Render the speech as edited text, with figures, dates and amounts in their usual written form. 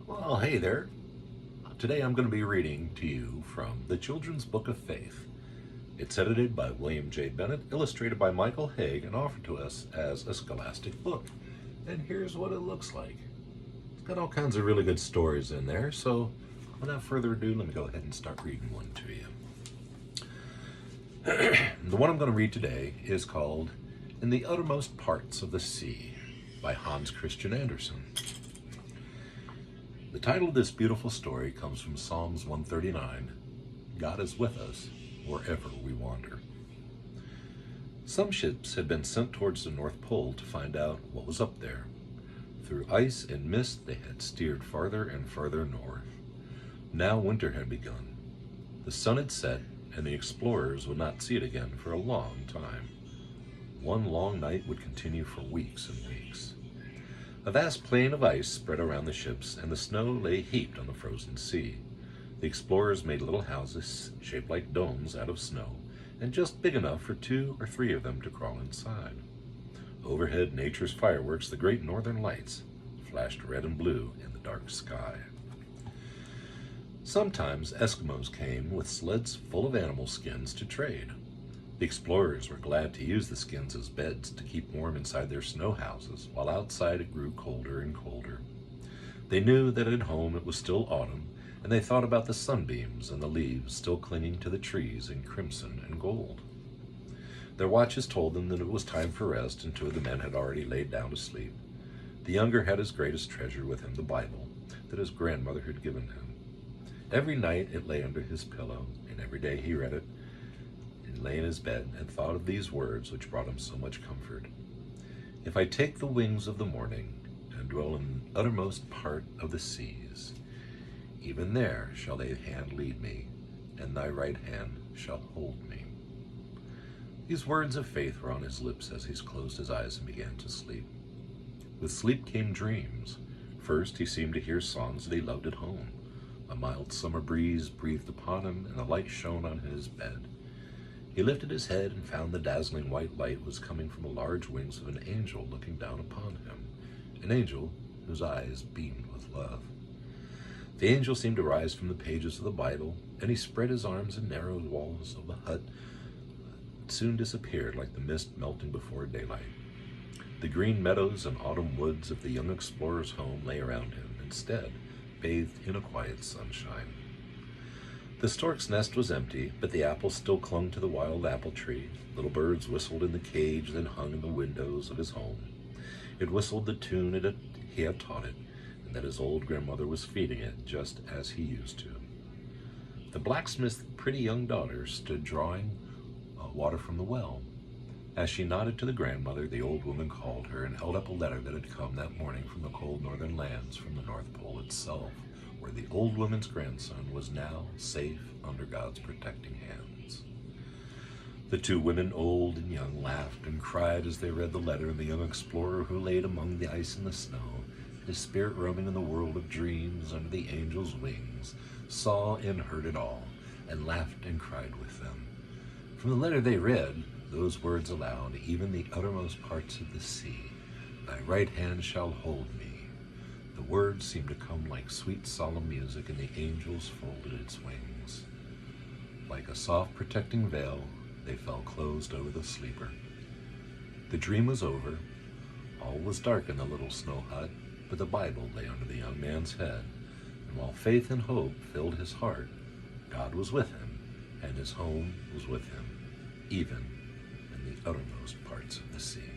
Well, hey there. Today I'm going to be reading to you from the Children's Book of Faith. It's edited by William J. Bennett, illustrated by Michael Haig, and offered to us as a scholastic book. And here's what it looks like. It's got all kinds of really good stories in there, so without further ado, let me go ahead and start reading one to you. The one I'm going to read today is called In the Uttermost Parts of the Sea by Hans Christian Andersen. The title of this beautiful story comes from Psalms 139, God is with us wherever we wander. Some ships had been sent towards the North Pole to find out what was up there. Through ice and mist they had steered farther and farther north. Now winter had begun. The sun had set, and the explorers would not see it again for a long time. One long night would continue for weeks and weeks. A vast plain of ice spread around the ships, and the snow lay heaped on the frozen sea. The explorers made little houses shaped like domes out of snow, and just big enough for 2 or 3 of them to crawl inside. Overhead, nature's fireworks, the great northern lights, flashed red and blue in the dark sky. Sometimes Eskimos came with sleds full of animal skins to trade. The explorers were glad to use the skins as beds to keep warm inside their snow houses, while outside it grew colder and colder. They knew that at home it was still autumn, and they thought about the sunbeams and the leaves still clinging to the trees in crimson and gold. Their watches told them that it was time for rest, and 2 of the men had already laid down to sleep. The younger had his greatest treasure with him, the Bible, that his grandmother had given him. Every night it lay under his pillow, and every day he read it, and lay in his bed and thought of these words which brought him so much comfort. If I take the wings of the morning and dwell in the uttermost part of the seas, even there shall thy hand lead me, and thy right hand shall hold me. These words of faith were on his lips as he closed his eyes and began to sleep. With sleep came dreams. First he seemed to hear songs that he loved at home. A mild summer breeze breathed upon him, and a light shone on his bed. He lifted his head and found the dazzling white light was coming from the large wings of an angel looking down upon him, an angel whose eyes beamed with love. The angel seemed to rise from the pages of the Bible, and he spread his arms, and narrow walls of the hut soon disappeared like the mist melting before daylight. The green meadows and autumn woods of the young explorer's home lay around him, instead, bathed in a quiet sunshine. The stork's nest was empty, but the apples still clung to the wild apple tree. Little birds whistled in the cage that hung in the windows of his home. It whistled the tune he had taught it, and that his old grandmother was feeding it just as he used to. The blacksmith's pretty young daughter stood drawing water from the well. As she nodded to the grandmother, the old woman called her and held up a letter that had come that morning from the cold northern lands, from the North Pole itself, where the old woman's grandson was now safe under God's protecting hands. The 2 women, old and young, laughed and cried as they read the letter, and the young explorer who laid among the ice and the snow, his spirit roaming in the world of dreams under the angel's wings, saw and heard it all, and laughed and cried with them. From the letter they read, those words aloud, even the uttermost parts of the sea, thy right hand shall hold me. The words seemed to come like sweet solemn music, and the angels folded its wings. Like a soft protecting veil, they fell closed over the sleeper. The dream was over. All was dark in the little snow hut, but the Bible lay under the young man's head, and while faith and hope filled his heart, God was with him, and his home was with him, even in the uttermost parts of the sea.